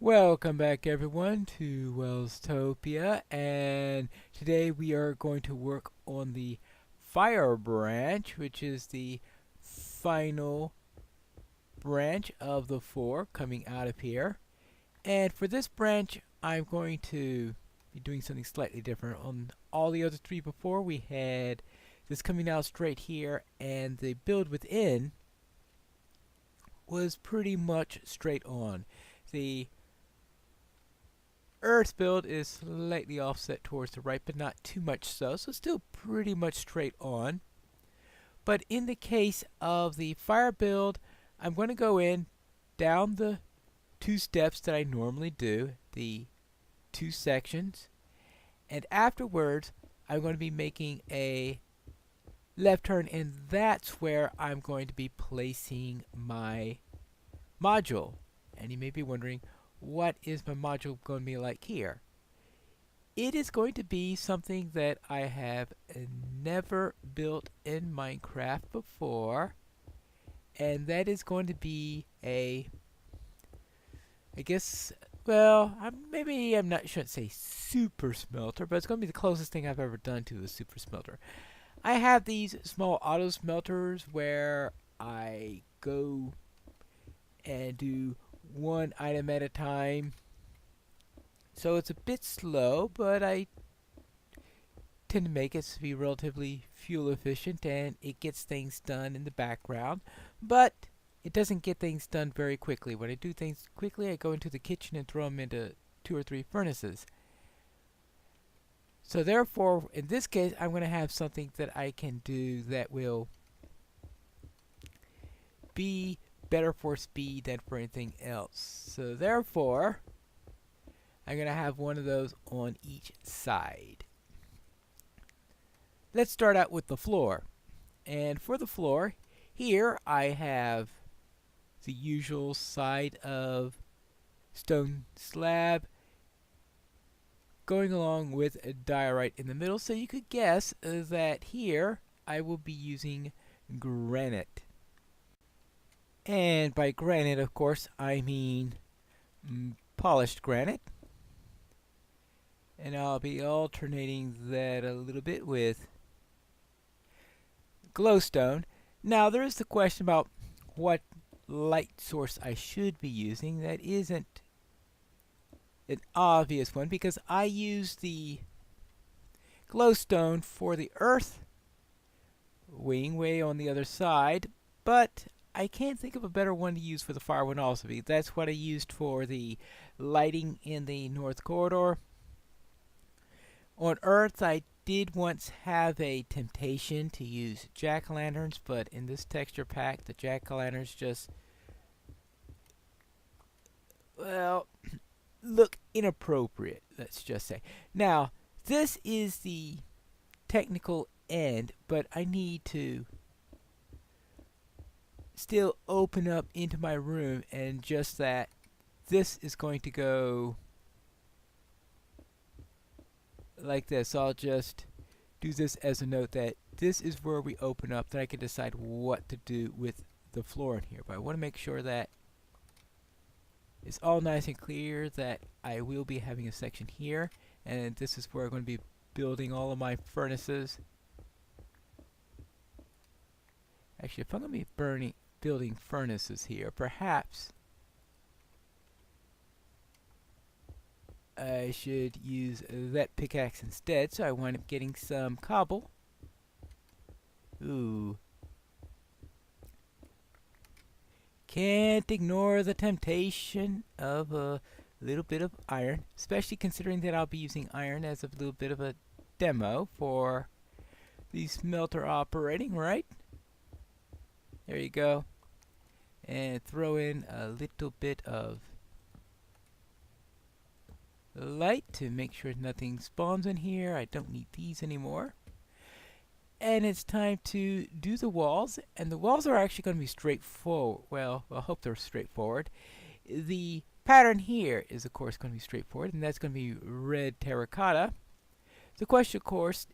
Welcome back everyone to Welstopia, and today we are going to work on the fire branch, which is the final branch of the four coming out of here. And for this branch I'm going to be doing something slightly different. On all the other three before, we had this coming out straight here, and the build within was pretty much straight on. The Earth build is slightly offset towards the right, but not too much so still pretty much straight on. But in the case of the fire build, I'm going to go in down the two steps that I normally do, the two sections, and afterwards I'm going to be making a left turn, and that's where I'm going to be placing my module. And you may be wondering, what is my module going to be like here? It is going to be something that I have never built in Minecraft before, and that is going to be a, I guess, well, maybe I'm not, shouldn't say super smelter, but it's going to be the closest thing I've ever done to a super smelter. I have these small auto smelters where I go and do one item at a time. So it's a bit slow, but I tend to make it to be relatively fuel efficient, and it gets things done in the background. But it doesn't get things done very quickly. When I do things quickly, I go into the kitchen and throw them into 2 or 3 furnaces. So therefore, in this case, I'm going to have something that I can do that will be better for speed than for anything else. So therefore, I'm going to have one of those on each side. Let's start out with the floor. And for the floor, here I have the usual side of stone slab going along with a diorite in the middle. So you could guess that here I will be using granite. And by granite, of course, I mean polished granite. And I'll be alternating that a little bit with glowstone. Now, there is the question about what light source I should be using. That isn't an obvious one, because I use the glowstone for the earth wing way on the other side, but I can't think of a better one to use for the fire one also. That's what I used for the lighting in the north corridor. On Earth, I did once have a temptation to use jack-o'-lanterns, but in this texture pack, the jack-o'-lanterns just, well, look inappropriate, let's just say. Now, this is the technical end, but I need to still open up into my room, and just that, this is going to go like this. I'll just do this as a note that this is where we open up, then I can decide what to do with the floor in here. But I want to make sure that it's all nice and clear that I will be having a section here, and this is where I'm going to be building all of my furnaces. Actually, if I'm going to be building furnaces here, perhaps I should use that pickaxe instead. So I wind up getting some cobble. Ooh. Can't ignore the temptation of a little bit of iron, especially considering that I'll be using iron as a little bit of a demo for the smelter operating, right? There you go. And throw in a little bit of light to make sure nothing spawns in here. I don't need these anymore. And it's time to do the walls, and the walls are actually going to be straightforward. Well, I hope they're straightforward. The pattern here is, of course, going to be straightforward, and that's going to be red terracotta. The question, of course,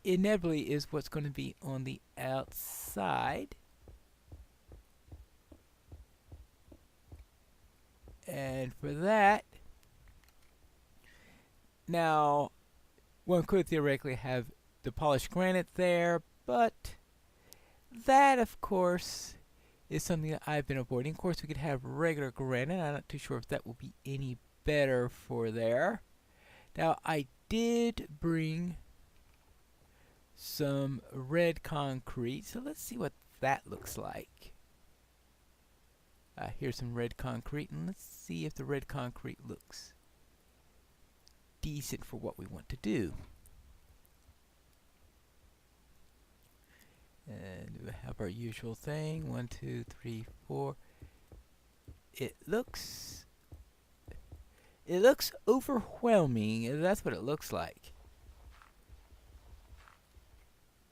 inevitably is what's going to be on the outside. And for that, now one could theoretically have the polished granite there, but that, of course, is something that I've been avoiding. Of course, we could have regular granite. I'm not too sure if that will be any better for there. Now, I did bring some red concrete, so let's see what that looks like. Here's some red concrete, and let's see if the red concrete looks decent for what we want to do. And we have our usual thing, 1, 2, 3, 4. It looks overwhelming. That's what it looks like.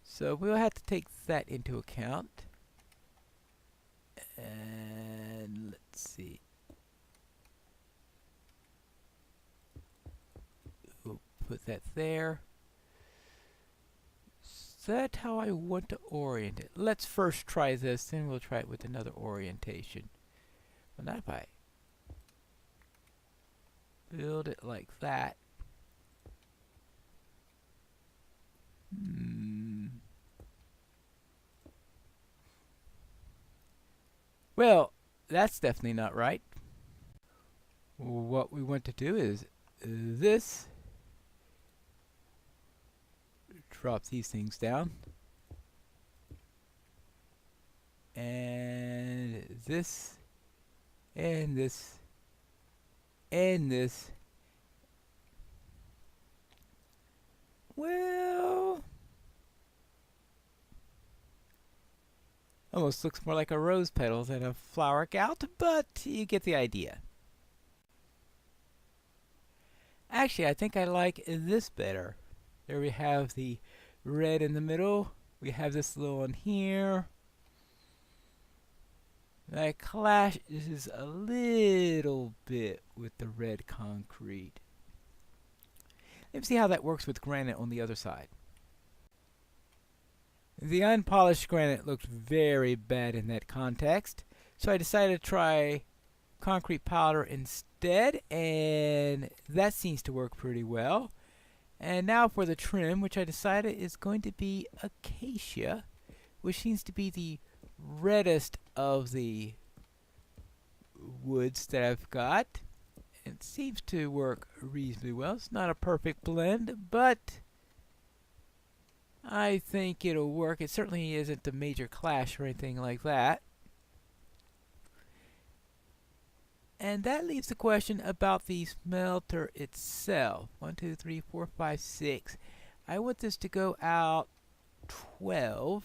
So we'll have to take that into account. And let's see. We'll put that there. Is that how I want to orient it? Let's first try this, then we'll try it with another orientation. Well, not if I build it like that. Well, that's definitely not right. What we want to do is this. Drop these things down. And this. And this. And this. Well, almost looks more like a rose petal than a flower gout, but you get the idea. Actually, I think I like this better. There we have the red in the middle. We have this little one here. That clashes a little bit with the red concrete. Let me see how that works with granite on the other side. The unpolished granite looked very bad in that context, so I decided to try concrete powder instead, and that seems to work pretty well. And now for the trim, which I decided is going to be acacia, which seems to be the reddest of the woods that I've got. It seems to work reasonably well. It's not a perfect blend, but I think it'll work. It certainly isn't a major clash or anything like that. And that leaves the question about the smelter itself. 1, 2, 3, 4, 5, 6. I want this to go out 12.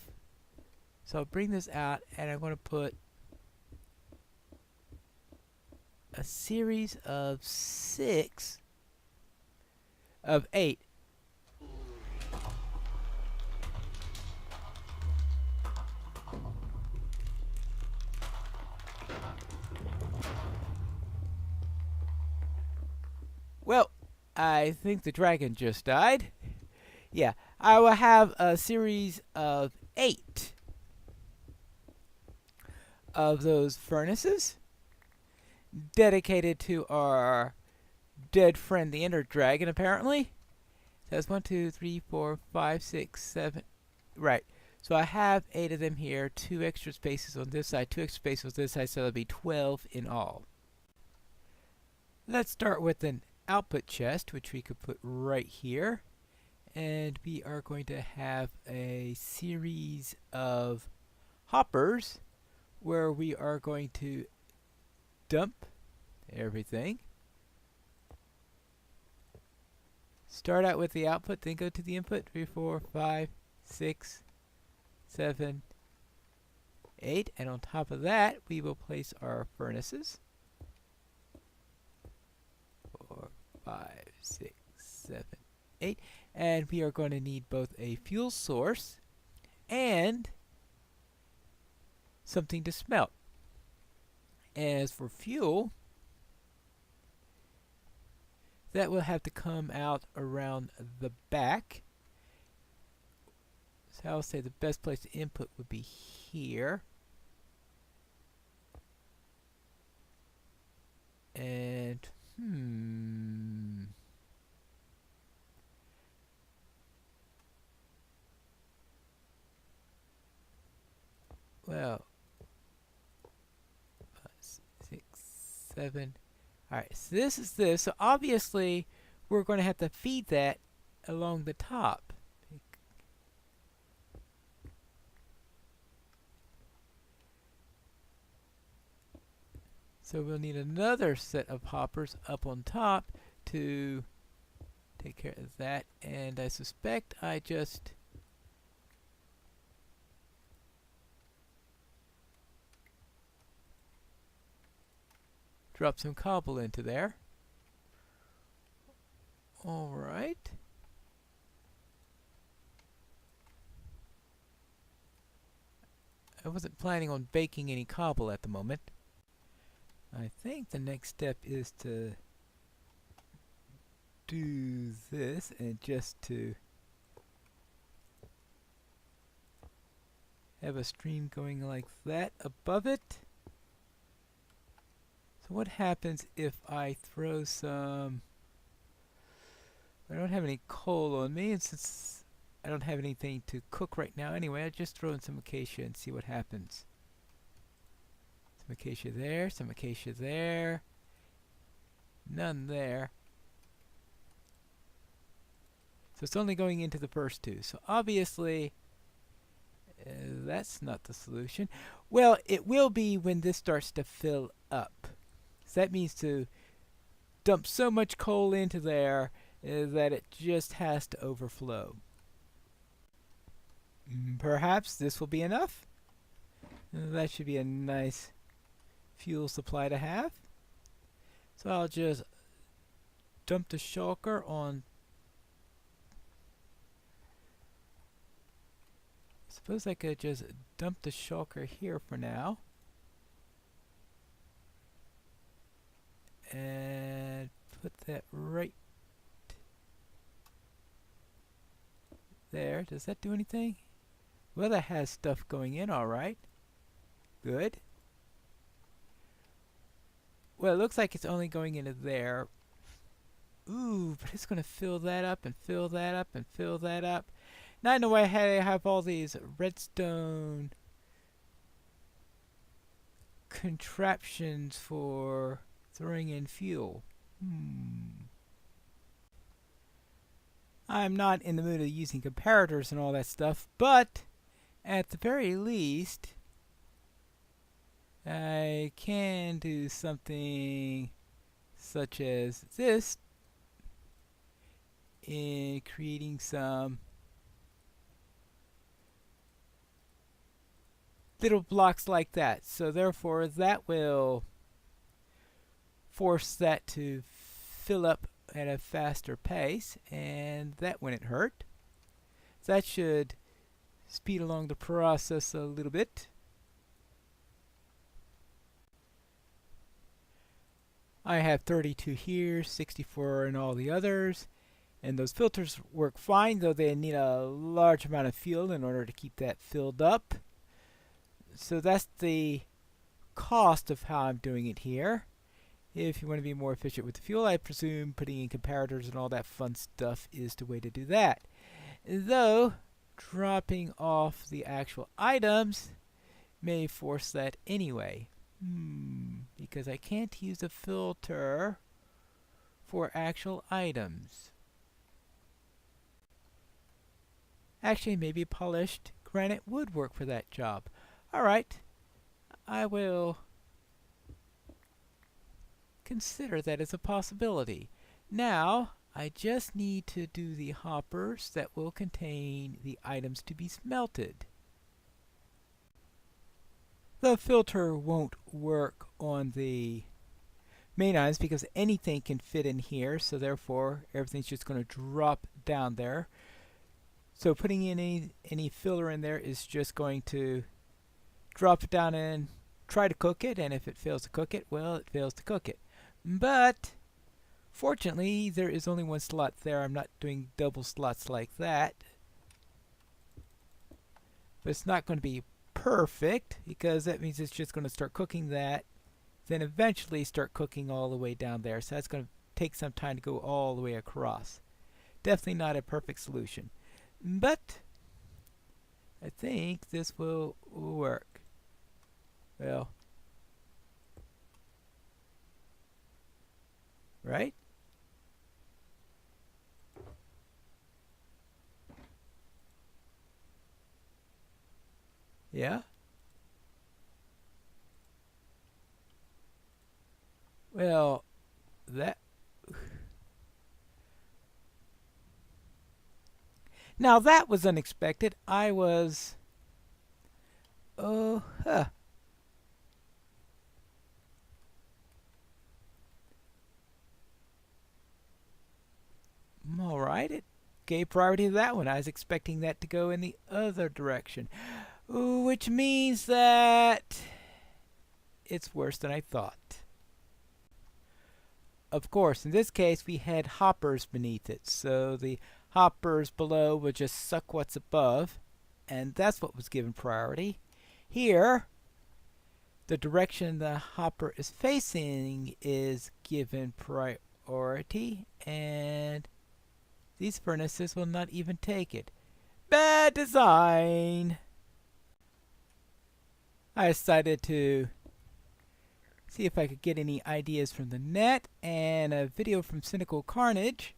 So I'll bring this out, and I'm going to put a series of 8. Well, I think the dragon just died. Yeah, I will have a series of 8 of those furnaces dedicated to our dead friend, the Ender Dragon, apparently. That's 1, 2, 3, 4, 5, 6, 7. Right. So I have 8 of them here, 2 extra spaces on this side, 2 extra spaces on this side, so there'll be 12 in all. Let's start with an output chest, which we could put right here. And we are going to have a series of hoppers where we are going to dump everything. Start out with the output, then go to the input. 3, 4, 5, 6, 7, 8. And on top of that, we will place our furnaces. 4, 5, 6, 7, 8. And we are going to need both a fuel source and something to smelt. As for fuel, that will have to come out around the back. So I'll say the best place to input would be here. And Well, 6, 7. Alright, so this is this. So obviously, we're going to have to feed that along the top. So we'll need another set of hoppers up on top to take care of that. And I suspect I just drop some cobble into there. Alright. I wasn't planning on baking any cobble at the moment. I think the next step is to do this and just to have a stream going like that above it. So what happens if I throw some... I don't have any coal on me, and since I don't have anything to cook right now anyway, I'll just throw in some acacia and see what happens. Some acacia there, some acacia there, none there. So it's only going into the first two. So obviously, that's not the solution. Well, it will be when this starts to fill up. So that means to dump so much coal into there that it just has to overflow. Perhaps this will be enough. That should be a nice fuel supply to have. So I'll just dump the shulker on. Suppose I could just dump the shulker here for now. And put that right there. Does that do anything? Well, that has stuff going in all right. Good. Well, it looks like it's only going into there. Ooh, but it's going to fill that up and fill that up and fill that up. Now I know why I have all these redstone contraptions for throwing in fuel. I'm not in the mood of using comparators and all that stuff, but at the very least, I can do something such as this in creating some little blocks like that. So therefore, that will force that to fill up at a faster pace, and that wouldn't hurt. So that should speed along the process a little bit. I have 32 here, 64 in all the others, and those filters work fine, though they need a large amount of fuel in order to keep that filled up. So that's the cost of how I'm doing it here. If you want to be more efficient with the fuel, I presume putting in comparators and all that fun stuff is the way to do that. Though, dropping off the actual items may force that anyway. Because I can't use a filter for actual items. Actually, maybe polished granite would work for that job. Alright, I will consider that as a possibility. Now, I just need to do the hoppers that will contain the items to be smelted. The filter won't work on the main items because anything can fit in here, so therefore everything's just going to drop down there. So putting in any filler in there is just going to drop it down and try to cook it, and if it fails to cook it, well, it fails to cook it. But fortunately, there is only one slot there. I'm not doing double slots like that. But it's not going to be perfect, because that means it's just going to start cooking that then eventually start cooking all the way down there. So that's going to take some time to go all the way across. Definitely not a perfect solution, but I think this will work. Well, right? Yeah? Well, that... Now that was unexpected. I was... Oh, huh. Alright, it gave priority to that one. I was expecting that to go in the other direction. Ooh, which means that it's worse than I thought. Of course, in this case, we had hoppers beneath it, so the hoppers below will just suck what's above, and that's what was given priority. Here, the direction the hopper is facing is given priority, and these furnaces will not even take it. Bad design! I decided to see if I could get any ideas from the net, and a video from Cynical Carnage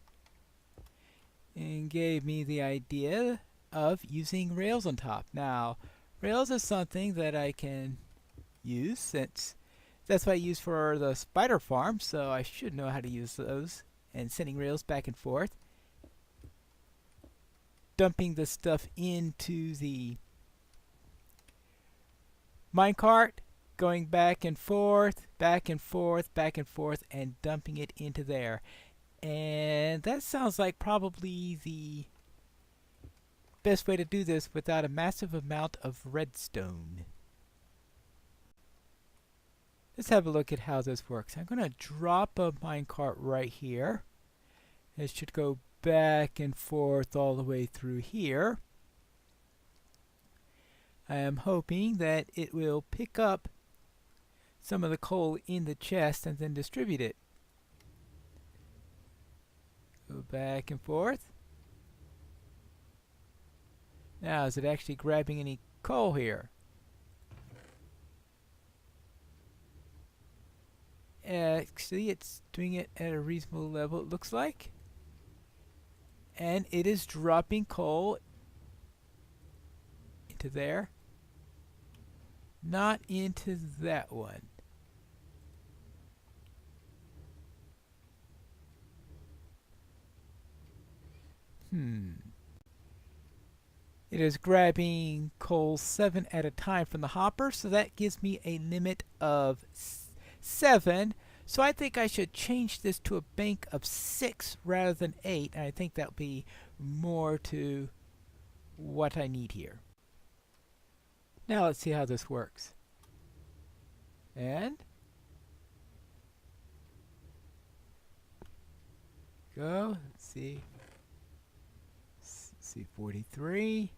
and gave me the idea of using rails on top. Now, rails is something that I can use since that's what I use for the spider farm, so I should know how to use those, and sending rails back and forth, dumping the stuff into the minecart, going back and forth, back and forth, back and forth, and dumping it into there. And that sounds like probably the best way to do this without a massive amount of redstone. Let's have a look at how this works. I'm going to drop a minecart right here. It should go back and forth all the way through here. I am hoping that it will pick up some of the coal in the chest and then distribute it. Go back and forth. Now, is it actually grabbing any coal here? Actually, it's doing it at a reasonable level, it looks like. And it is dropping coal into there. Not into that one. It is grabbing coal 7 at a time from the hopper, so that gives me a limit of 7. So I think I should change this to a bank of 6 rather than 8, and I think that'll be more to what I need here. Now let's see how this works. And go, let's see. See 43,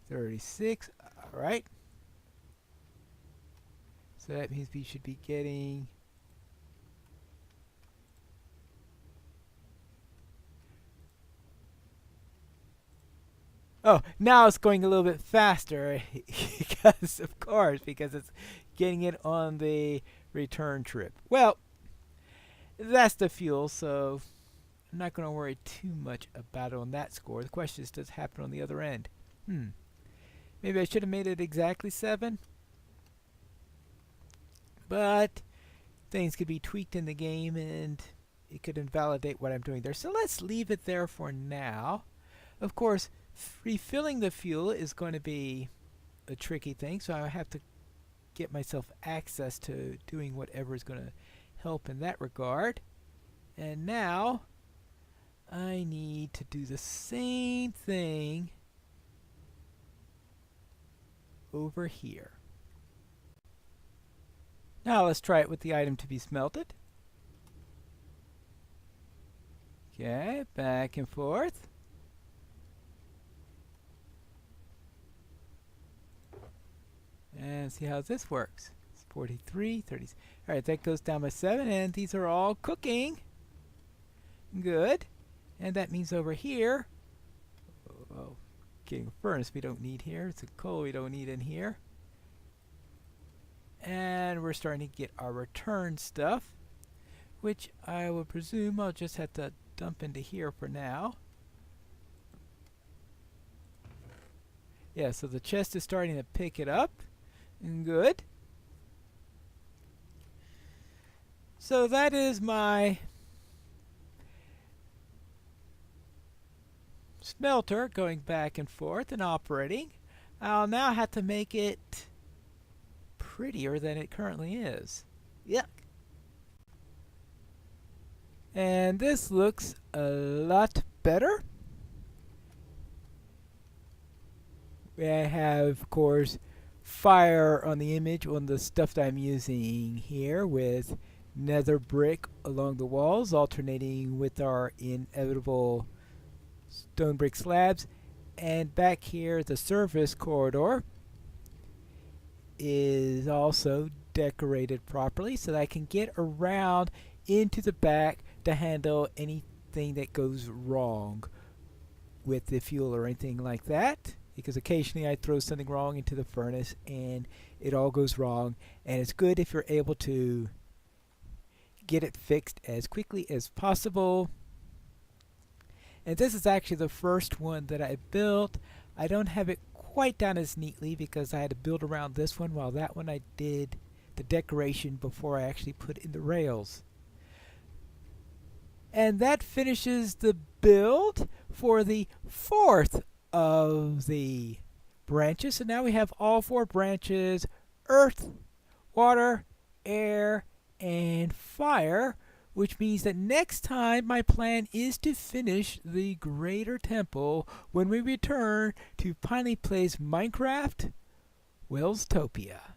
36, all right. So that means we should be getting oh, now it's going a little bit faster because of course, because it's getting it on the return trip. Well, that's the fuel, so I'm not going to worry too much about it on that score. The question is, does it happen on the other end? Maybe I should have made it exactly 7. But things could be tweaked in the game and it could invalidate what I'm doing there. So let's leave it there for now. Of course, refilling the fuel is going to be a tricky thing, so I have to get myself access to doing whatever is going to help in that regard. And now I need to do the same thing over here. Now let's try it with the item to be smelted. Okay, back and forth. And see how this works. 43, 30. All right, that goes down by 7, and these are all cooking. Good. And that means over here, oh, getting a furnace we don't need here. It's a coal we don't need in here. And we're starting to get our return stuff, which I will presume I'll just have to dump into here for now. Yeah, so the chest is starting to pick it up. Good. So that is my smelter going back and forth and operating. I'll now have to make it prettier than it currently is. Yuck. And this looks a lot better. I have, of course, fire on the image on the stuff that I'm using here with nether brick along the walls, alternating with our inevitable stone brick slabs. And back here, the surface corridor is also decorated properly so that I can get around into the back to handle anything that goes wrong with the fuel or anything like that, because occasionally I throw something wrong into the furnace and it all goes wrong, and it's good if you're able to get it fixed as quickly as possible. And this is actually the first one that I built. I don't have it quite done as neatly because I had to build around this one, while that one I did the decoration before I actually put in the rails. And that finishes the build for the fourth of the branches. So now we have all 4 branches: earth, water, air, and fire, which means that next time my plan is to finish the greater temple when we return to Pineleaf Plays Minecraft Welstopia.